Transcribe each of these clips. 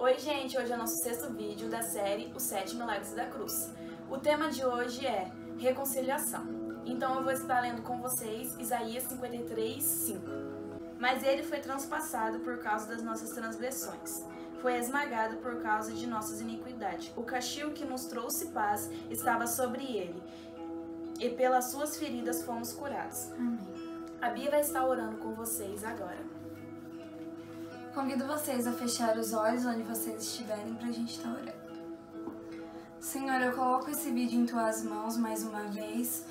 Oi gente, hoje é o nosso sexto vídeo da série Os 7 Milagres da Cruz. O tema de hoje é reconciliação. Então eu vou estar lendo com vocês Isaías 53:5. Mas ele foi transpassado por causa das nossas transgressões, foi esmagado por causa de nossas iniquidades. O castigo que nos trouxe paz estava sobre ele, e pelas suas feridas fomos curados. Amém. A Bia vai estar orando com vocês agora. Convido vocês a fechar os olhos onde vocês estiverem pra gente estar orando. Senhor, eu coloco esse vídeo em Tuas mãos mais uma vez,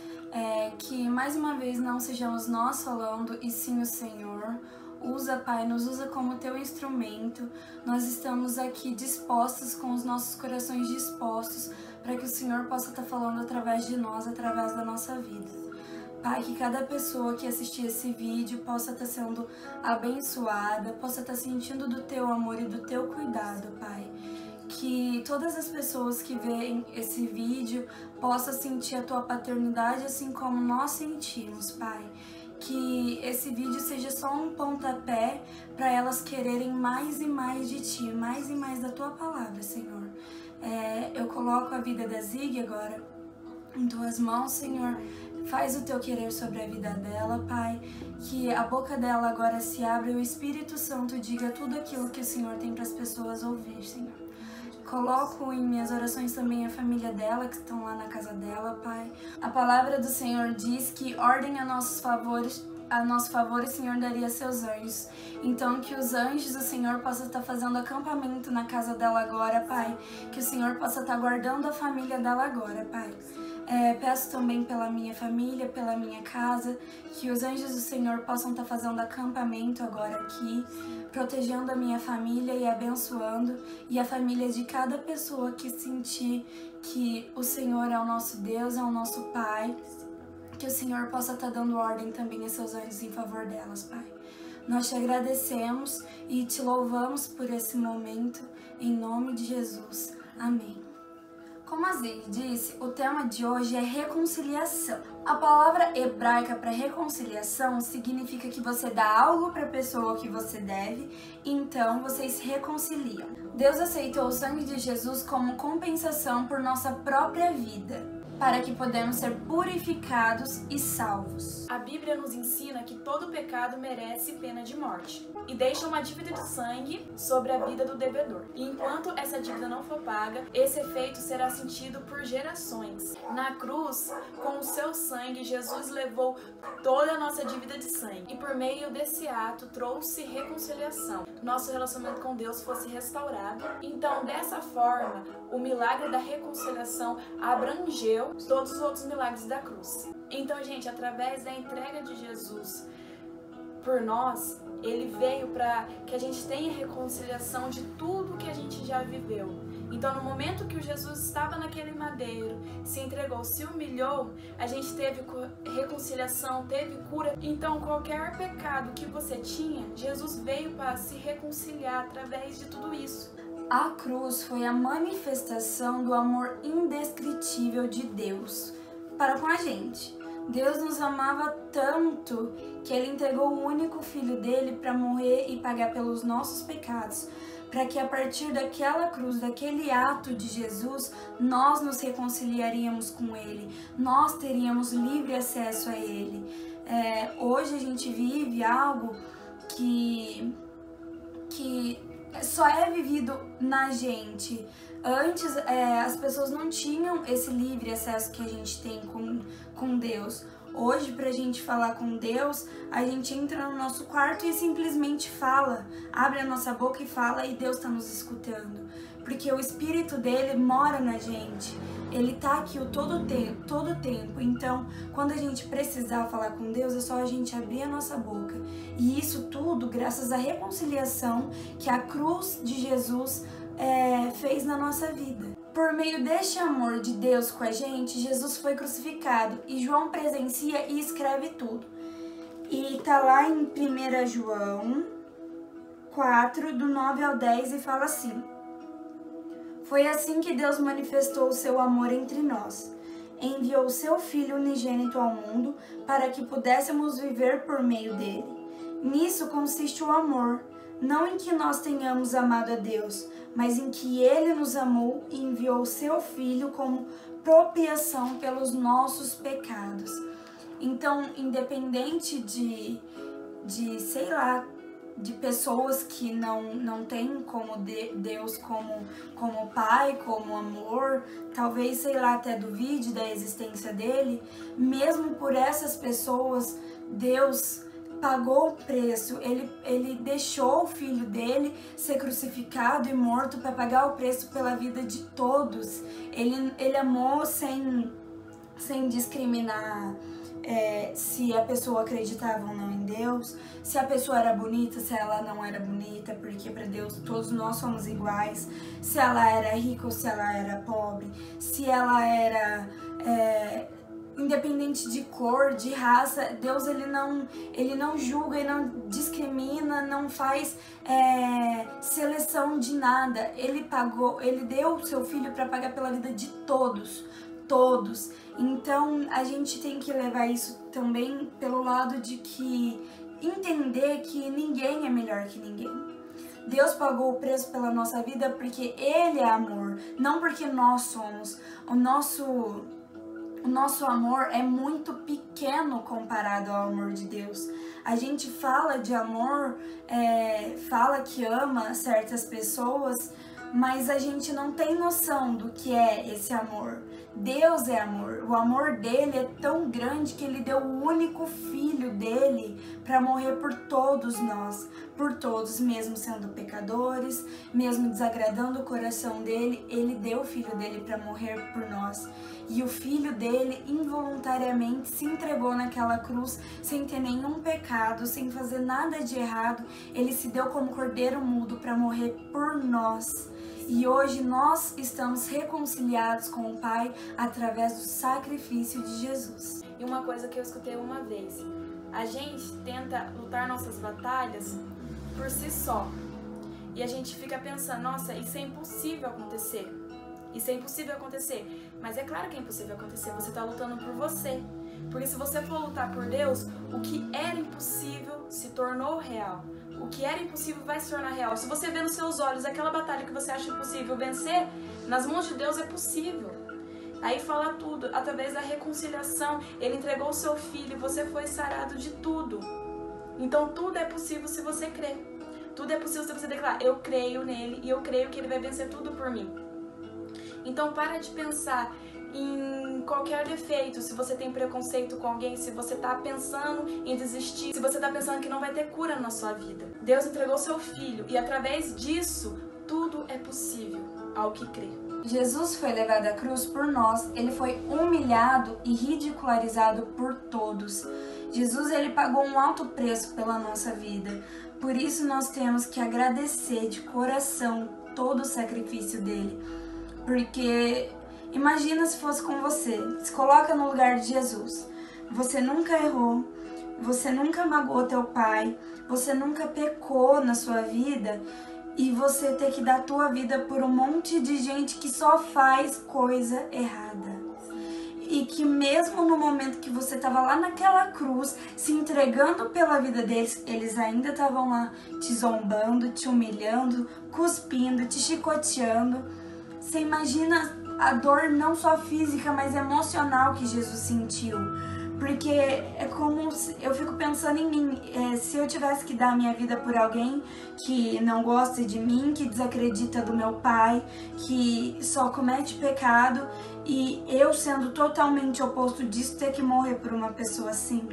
que mais uma vez não sejamos nós falando e sim o Senhor. Usa, Pai, nos usa como Teu instrumento. Nós estamos aqui dispostos, com os nossos corações dispostos, para que o Senhor possa estar falando através de nós, através da nossa vida. Pai, que cada pessoa que assistir esse vídeo possa estar sendo abençoada, possa estar sentindo do Teu amor e do Teu cuidado, Pai. Que todas as pessoas que veem esse vídeo possam sentir a Tua paternidade assim como nós sentimos, Pai. Que esse vídeo seja só um pontapé para elas quererem mais e mais de Ti, mais e mais da Tua palavra, Senhor. Eu coloco a vida da Zig agora em Tuas mãos, Senhor. Faz o Teu querer sobre a vida dela, Pai, que a boca dela agora se abra e o Espírito Santo diga tudo aquilo que o Senhor tem para as pessoas ouvir, Senhor. Coloco em minhas orações também a família dela, que estão lá na casa dela, Pai. A palavra do Senhor diz que ordem a nosso favor, o Senhor daria seus anjos. Então, que os anjos do Senhor possam estar fazendo acampamento na casa dela agora, Pai. Que o Senhor possa estar guardando a família dela agora, Pai. Peço também pela minha família, pela minha casa, que os anjos do Senhor possam estar fazendo acampamento agora aqui, protegendo a minha família e abençoando, e a família de cada pessoa que sentir que o Senhor é o nosso Deus, é o nosso Pai, que o Senhor possa estar dando ordem também a seus anjos em favor delas, Pai. Nós te agradecemos e te louvamos por esse momento, em nome de Jesus. Amém. Como a Zig disse, o tema de hoje é reconciliação. A palavra hebraica para reconciliação significa que você dá algo para a pessoa que você deve, então vocês se reconciliam. Deus aceitou o sangue de Jesus como compensação por nossa própria vida. para que podemos ser purificados e salvos. A Bíblia nos ensina que todo pecado merece pena de morte e deixa uma dívida de sangue sobre a vida do devedor. E enquanto essa dívida não for paga, esse efeito será sentido por gerações. Na cruz, com o seu sangue, Jesus levou toda a nossa dívida de sangue e por meio desse ato trouxe reconciliação. Nosso relacionamento com Deus fosse restaurado. Então, dessa forma, o milagre da reconciliação abrangeu todos os outros milagres da cruz. Então, gente, através da entrega de Jesus por nós, ele veio para que a gente tenha reconciliação de tudo que a gente já viveu. Então, no momento que o Jesus estava naquele madeiro, se entregou, se humilhou, a gente teve reconciliação, teve cura. Então, qualquer pecado que você tinha, Jesus veio para se reconciliar através de tudo isso. A cruz foi a manifestação do amor indescritível de Deus para com a gente. Deus nos amava tanto que Ele entregou o único Filho dele para morrer e pagar pelos nossos pecados, para que a partir daquela cruz, daquele ato de Jesus, nós nos reconciliaríamos com Ele, nós teríamos livre acesso a Ele. Hoje a gente vive algo que só é vivido na gente. Antes, as pessoas não tinham esse livre acesso que a gente tem com Deus. Hoje, pra gente falar com Deus, a gente entra no nosso quarto e simplesmente fala, abre a nossa boca e fala, e Deus está nos escutando. Porque o Espírito dele mora na gente. Ele tá aqui todo o tempo. Então, quando a gente precisar falar com Deus, é só a gente abrir a nossa boca. E isso tudo graças à reconciliação que a cruz de Jesus fez na nossa vida. Por meio deste amor de Deus com a gente, Jesus foi crucificado. E João presencia e escreve tudo. E tá lá em 1 João 4, do 9 ao 10, e fala assim: Foi assim que Deus manifestou o seu amor entre nós. Enviou o seu Filho unigênito ao mundo para que pudéssemos viver por meio dele. Nisso consiste o amor, não em que nós tenhamos amado a Deus, mas em que ele nos amou e enviou o seu Filho como propiação pelos nossos pecados. Então, independente de pessoas que não têm como Deus como pai, como amor, talvez, até duvide da existência dele, mesmo por essas pessoas, Deus pagou o preço. Ele deixou o Filho dele ser crucificado e morto para pagar o preço pela vida de todos. Ele amou sem discriminar se a pessoa acreditava ou não em Deus, se a pessoa era bonita, se ela não era bonita, porque para Deus todos nós somos iguais, se ela era rica ou se ela era pobre, se ela era independente de cor, de raça. Deus ele não julga, ele não discrimina, não faz seleção de nada. Ele deu o seu Filho para pagar pela vida de todos. Então a gente tem que levar isso também pelo lado de que entender que ninguém é melhor que ninguém. Deus pagou o preço pela nossa vida porque Ele é amor, não porque nós somos. O nosso amor é muito pequeno comparado ao amor de Deus. A gente fala de amor, fala que ama certas pessoas, mas a gente não tem noção do que é esse amor. Deus é amor. O amor dele é tão grande que ele deu o único Filho dele para morrer por todos nós, por todos, mesmo sendo pecadores, mesmo desagradando o coração dele, ele deu o Filho dele para morrer por nós. E o Filho dele involuntariamente se entregou naquela cruz sem ter nenhum pecado, sem fazer nada de errado. Ele se deu como cordeiro mudo para morrer por nós. E hoje nós estamos reconciliados com o Pai através do sacrifício de Jesus. E uma coisa que eu escutei uma vez: a gente tenta lutar nossas batalhas por si só. E a gente fica pensando, nossa, isso é impossível acontecer. Isso é impossível acontecer. Mas é claro que é impossível acontecer. Você está lutando por você. Porque se você for lutar por Deus, o que era impossível se tornou real. O que era impossível vai se tornar real. Se você vê nos seus olhos aquela batalha que você acha impossível vencer, nas mãos de Deus é possível. Aí fala tudo, através da reconciliação, ele entregou o seu filho e você foi sarado de tudo. Então tudo é possível se você crer. Tudo é possível se você declarar, eu creio nele e eu creio que ele vai vencer tudo por mim. Então para de pensar em qualquer defeito, se você tem preconceito com alguém, se você está pensando em desistir, se você está pensando que não vai ter cura na sua vida. Deus entregou seu filho e através disso, tudo é possível ao que crê. Jesus foi levado à cruz por nós, ele foi humilhado e ridicularizado por todos. Jesus, ele pagou um alto preço pela nossa vida, por isso nós temos que agradecer de coração todo o sacrifício dele, porque imagina se fosse com você, se coloca no lugar de Jesus, você nunca errou, você nunca magoou teu pai, você nunca pecou na sua vida, e você ter que dar a tua vida por um monte de gente que só faz coisa errada. E que mesmo no momento que você estava lá naquela cruz, se entregando pela vida deles, eles ainda estavam lá te zombando, te humilhando, cuspindo, te chicoteando. Você imagina a dor não só física, mas emocional que Jesus sentiu. Porque é como se, eu fico pensando em mim, se eu tivesse que dar a minha vida por alguém que não gosta de mim, que desacredita do meu pai, que só comete pecado, e eu sendo totalmente oposto disso, ter que morrer por uma pessoa assim.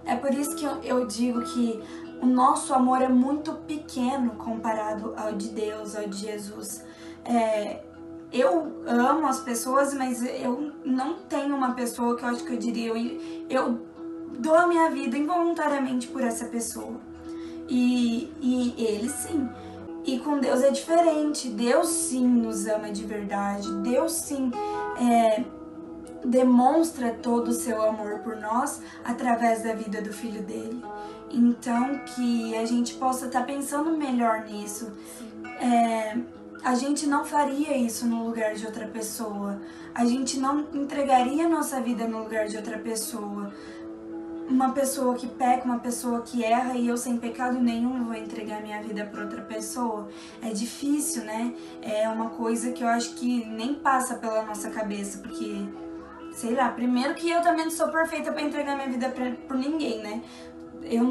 É por isso que eu digo que o nosso amor é muito pequeno comparado ao de Deus, ao de Jesus. Eu amo as pessoas, mas eu não tenho uma pessoa que eu acho que eu diria, eu dou a minha vida involuntariamente por essa pessoa. E ele sim. E com Deus é diferente. Deus sim nos ama de verdade. Deus sim demonstra todo o seu amor por nós através da vida do Filho dele. Então que a gente possa estar pensando melhor nisso. A gente não faria isso no lugar de outra pessoa. A gente não entregaria a nossa vida no lugar de outra pessoa. Uma pessoa que peca, uma pessoa que erra, e eu sem pecado nenhum vou entregar minha vida para outra pessoa. É difícil, né? É uma coisa que eu acho que nem passa pela nossa cabeça, porque, sei lá, primeiro que eu também não sou perfeita para entregar minha vida por ninguém, né? Eu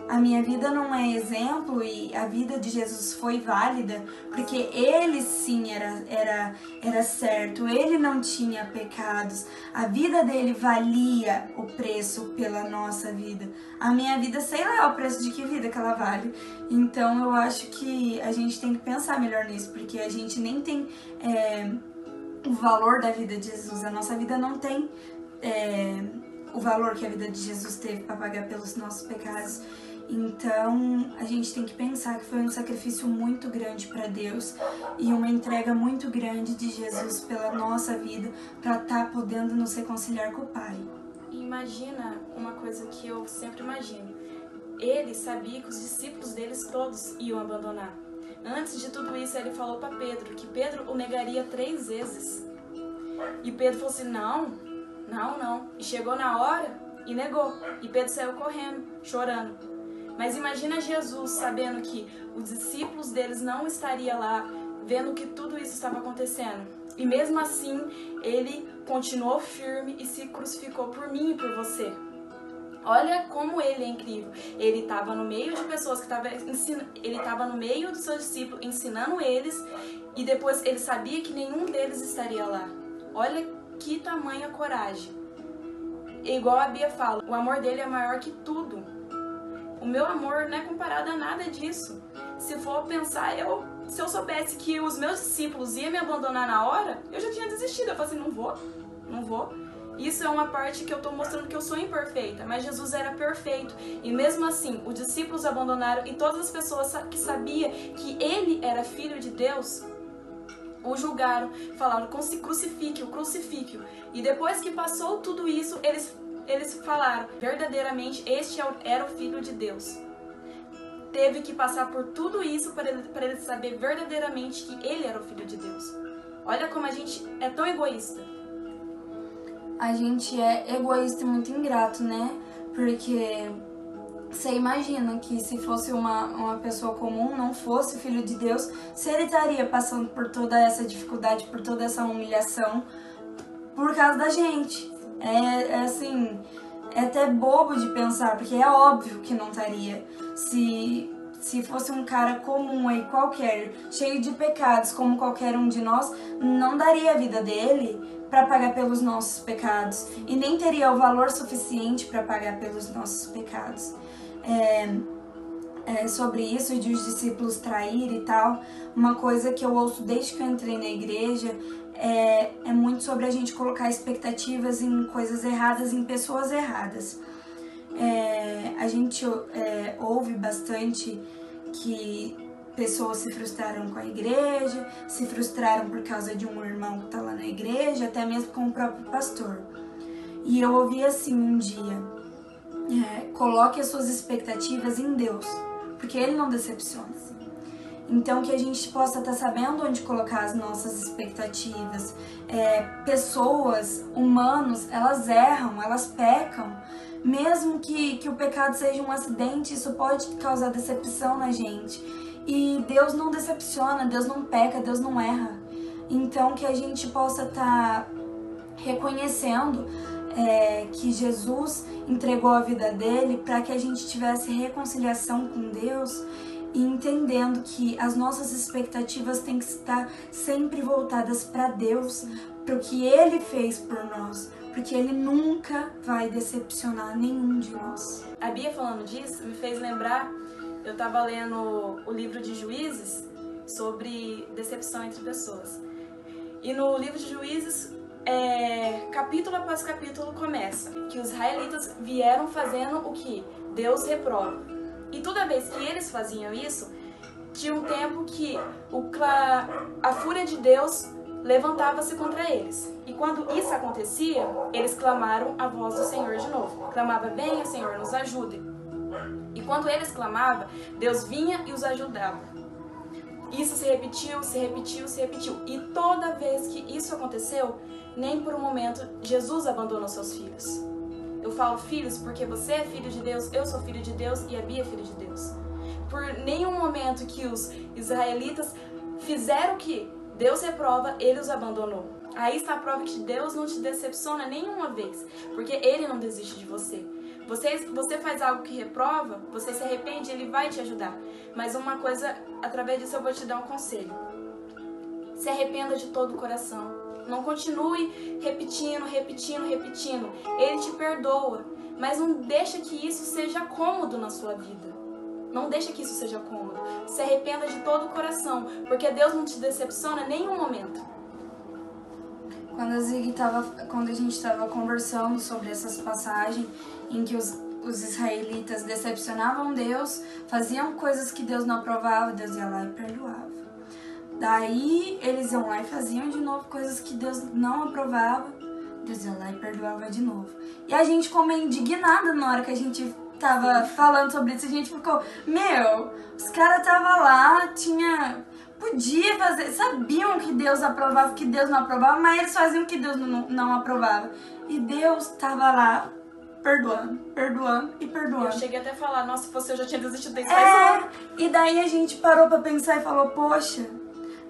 a minha vida não é exemplo, e a vida de Jesus foi válida, porque ele sim era certo, ele não tinha pecados, a vida dele valia o preço pela nossa vida. A minha vida, sei lá o preço de que vida que ela vale. Então eu acho que a gente tem que pensar melhor nisso, porque a gente nem tem o valor da vida de Jesus, a nossa vida não tem o valor que a vida de Jesus teve para pagar pelos nossos pecados. Então, a gente tem que pensar que foi um sacrifício muito grande para Deus e uma entrega muito grande de Jesus pela nossa vida para estar podendo nos reconciliar com o Pai. Imagina uma coisa que eu sempre imagino. Ele sabia que os discípulos deles todos iam abandonar. Antes de tudo isso, ele falou para Pedro que Pedro o negaria 3 vezes. E Pedro falou assim, não. E chegou na hora e negou. E Pedro saiu correndo, chorando. Mas imagina Jesus sabendo que os discípulos deles não estariam lá, vendo que tudo isso estava acontecendo. E mesmo assim, ele continuou firme e se crucificou por mim e por você. Olha como ele é incrível. Ele estava no meio de pessoas que estavam ensinando, ele estava no meio dos seus discípulos, ensinando eles, e depois ele sabia que nenhum deles estaria lá. Olha que tamanha coragem. E igual a Bia fala, o amor dele é maior que tudo. O meu amor não é comparado a nada disso. Se for pensar, se eu soubesse que os meus discípulos iam me abandonar na hora, eu já tinha desistido. Eu falei assim, não vou. Isso é uma parte que eu estou mostrando que eu sou imperfeita, mas Jesus era perfeito. E mesmo assim, os discípulos abandonaram, e todas as pessoas que sabiam que ele era filho de Deus, o julgaram, falaram, crucifique-o. E depois que passou tudo isso, eles falaram, verdadeiramente, este era o Filho de Deus. Teve que passar por tudo isso para ele saber verdadeiramente que ele era o Filho de Deus. Olha como a gente é tão egoísta. A gente é egoísta e muito ingrato, né? Porque você imagina que se fosse uma pessoa comum, não fosse filho de Deus, se ele estaria passando por toda essa dificuldade, por toda essa humilhação, por causa da gente. Assim, é até bobo de pensar, porque é óbvio que não estaria. Se fosse um cara comum aí, qualquer, cheio de pecados, como qualquer um de nós, não daria a vida dele para pagar pelos nossos pecados. E nem teria o valor suficiente para pagar pelos nossos pecados. Sobre isso, de os discípulos trair e tal, uma coisa que eu ouço desde que eu entrei na igreja é muito sobre a gente colocar expectativas em coisas erradas, em pessoas erradas. A gente ouve bastante que pessoas se frustraram com a igreja, se frustraram por causa de um irmão que está lá na igreja, até mesmo com o próprio pastor. E eu ouvi assim um dia, coloque as suas expectativas em Deus, porque Ele não decepciona. Então que a gente possa estar sabendo onde colocar as nossas expectativas. Pessoas, humanos, elas erram, elas pecam. Mesmo que o pecado seja um acidente, isso pode causar decepção na gente. E Deus não decepciona, Deus não peca, Deus não erra. Então que a gente possa estar reconhecendo que Jesus entregou a vida dele para que a gente tivesse reconciliação com Deus e entendendo que as nossas expectativas têm que estar sempre voltadas para Deus, para o que Ele fez por nós, porque Ele nunca vai decepcionar nenhum de nós. A Bia falando disso me fez lembrar, eu estava lendo o livro de Juízes sobre decepção entre pessoas. E no livro de Juízes, capítulo após capítulo começa que os israelitas vieram fazendo o que Deus reprova. E toda vez que eles faziam isso, tinha um tempo que a fúria de Deus levantava-se contra eles. E quando isso acontecia, eles clamaram a voz do Senhor de novo. Clamava: venha, Senhor, nos ajude. E quando eles clamavam, Deus vinha e os ajudava. Isso se repetiu, se repetiu, se repetiu. E toda vez que isso aconteceu, nem por um momento Jesus abandonou seus filhos. Eu falo filhos porque você é filho de Deus, eu sou filho de Deus e a Bia é filha de Deus. Por nenhum momento que os israelitas fizeram o que Deus reprova, Ele os abandonou. Aí está a prova que Deus não te decepciona nenhuma vez, porque Ele não desiste de você. Você faz algo que reprova, você se arrepende, Ele vai te ajudar. Mas uma coisa, através disso eu vou te dar um conselho. Se arrependa de todo o coração. Não continue repetindo. Ele te perdoa, mas não deixa que isso seja cômodo na sua vida. Não deixa que isso seja cômodo. Se arrependa de todo o coração, porque Deus não te decepciona em nenhum momento. Quando a gente estava conversando sobre essas passagens em que os israelitas decepcionavam Deus, faziam coisas que Deus não aprovava, Deus ia lá e perdoava. Daí eles iam lá e faziam de novo coisas que Deus não aprovava, Deus ia lá e perdoava de novo. E a gente ficou meio indignada na hora que a gente tava falando sobre isso. A gente ficou, os caras estavam lá, podia fazer, sabiam que Deus aprovava, que Deus não aprovava, mas eles faziam o que Deus não aprovava. E Deus tava lá perdoando e perdoando. Eu cheguei até a falar, nossa, se fosse eu já tinha desistido desse faz anos. E daí a gente parou pra pensar e falou, poxa,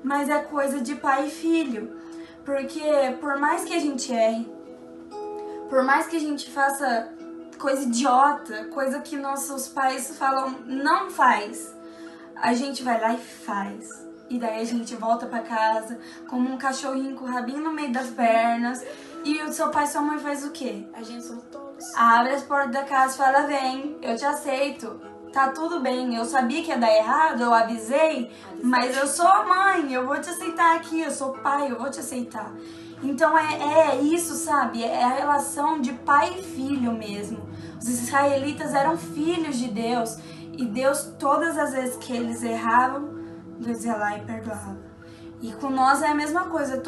mas é coisa de pai e filho. Porque por mais que a gente erre, por mais que a gente faça coisa idiota, coisa que nossos pais falam não faz, a gente vai lá e faz. E daí a gente volta pra casa como um cachorrinho com o rabinho no meio das pernas. E o seu pai e sua mãe faz o quê? A gente somos todos. Abre as portas da casa e fala, vem, eu te aceito. Tá tudo bem, eu sabia que ia dar errado, eu avisei, mas eu sou a mãe, eu vou te aceitar aqui, eu sou pai, eu vou te aceitar. Então é isso, sabe? É a relação de pai e filho mesmo. Os israelitas eram filhos de Deus e Deus, todas as vezes que eles erravam, Deus ia lá e perdoava. E com nós é a mesma coisa,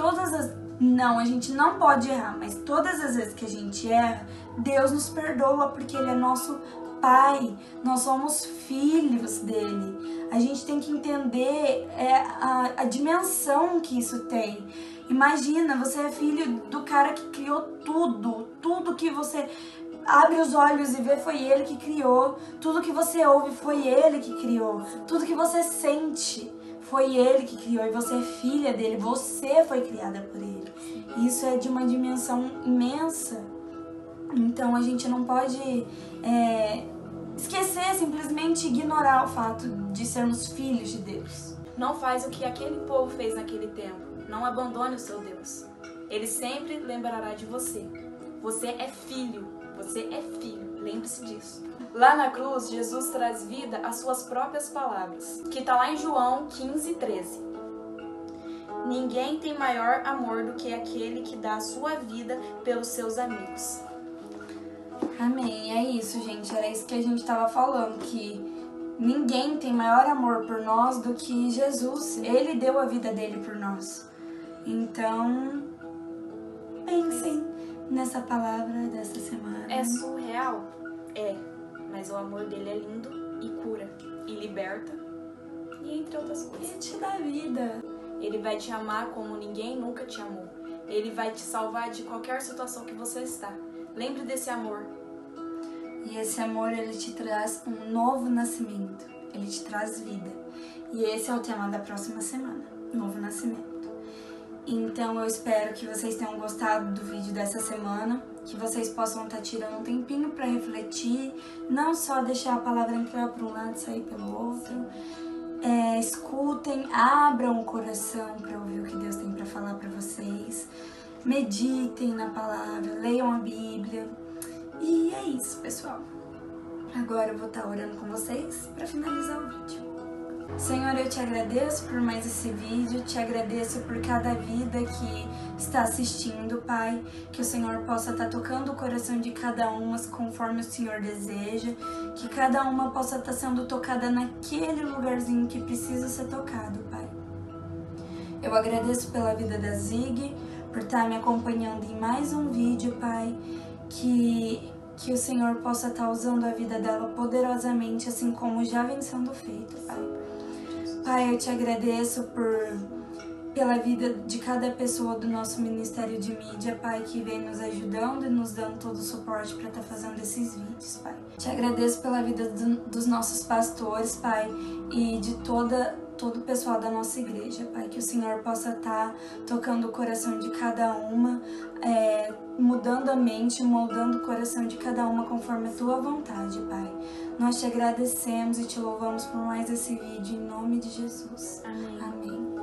não, a gente não pode errar, mas todas as vezes que a gente erra, Deus nos perdoa porque Ele é nosso Pai, nós somos filhos dele. A gente tem que entender a dimensão que isso tem. Imagina, você é filho do cara que criou tudo que você abre os olhos e vê, foi Ele que criou. Tudo que você ouve foi Ele que criou. Tudo que você sente foi Ele que criou. E você é filha dele, você foi criada por Ele. Isso é de uma dimensão imensa. Então a gente não pode esquecer, simplesmente ignorar o fato de sermos filhos de Deus. Não faz o que aquele povo fez naquele tempo. Não abandone o seu Deus. Ele sempre lembrará de você. Você é filho. Você é filho. Lembre-se disso. Lá na cruz, Jesus traz vida às suas próprias palavras, que está lá em João 15:13. Ninguém tem maior amor do que aquele que dá a sua vida pelos seus amigos. Amém. É isso, gente. Era isso que a gente estava falando, que ninguém tem maior amor por nós do que Jesus. Ele deu a vida dele por nós. Então, pensem nessa palavra dessa semana. É surreal? É. Mas o amor dele é lindo e cura, e liberta, e entre outras coisas. E te dá vida. Ele vai te amar como ninguém nunca te amou. Ele vai te salvar de qualquer situação que você está. Lembre desse amor. E esse amor, ele te traz um novo nascimento. Ele te traz vida. E esse é o tema da próxima semana. Novo nascimento. Então eu espero que vocês tenham gostado do vídeo dessa semana. Que vocês possam estar tirando um tempinho para refletir. Não só deixar a palavra entrar para um lado e sair pelo outro. Escutem, abram o coração para ouvir o que Deus tem para falar para vocês. Meditem na palavra, leiam a Bíblia. E é isso, pessoal. Agora eu vou estar orando com vocês para finalizar o vídeo. Senhor, eu te agradeço por mais esse vídeo, te agradeço por cada vida que está assistindo, Pai, que o Senhor possa estar tocando o coração de cada uma conforme o Senhor deseja, que cada uma possa estar sendo tocada naquele lugarzinho que precisa ser tocado, Pai. Eu agradeço pela vida da Zig, por estar me acompanhando em mais um vídeo, Pai, que o Senhor possa estar usando a vida dela poderosamente, assim como já vem sendo feito, Pai. Pai, eu te agradeço pela vida de cada pessoa do nosso Ministério de Mídia, Pai, que vem nos ajudando e nos dando todo o suporte para estar fazendo esses vídeos, Pai. Te agradeço pela vida dos nossos pastores, Pai, e de todo o pessoal da nossa igreja, Pai, que o Senhor possa estar tocando o coração de cada uma, mudando a mente, moldando o coração de cada uma conforme a Tua vontade, Pai. Nós te agradecemos e te louvamos por mais esse vídeo, em nome de Jesus. Amém. Amém.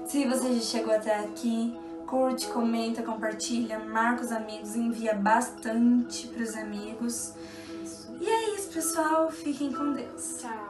Se você já chegou até aqui, curte, comenta, compartilha, marca os amigos, envia bastante para os amigos. Isso. E é isso, pessoal. Fiquem com Deus. Tchau.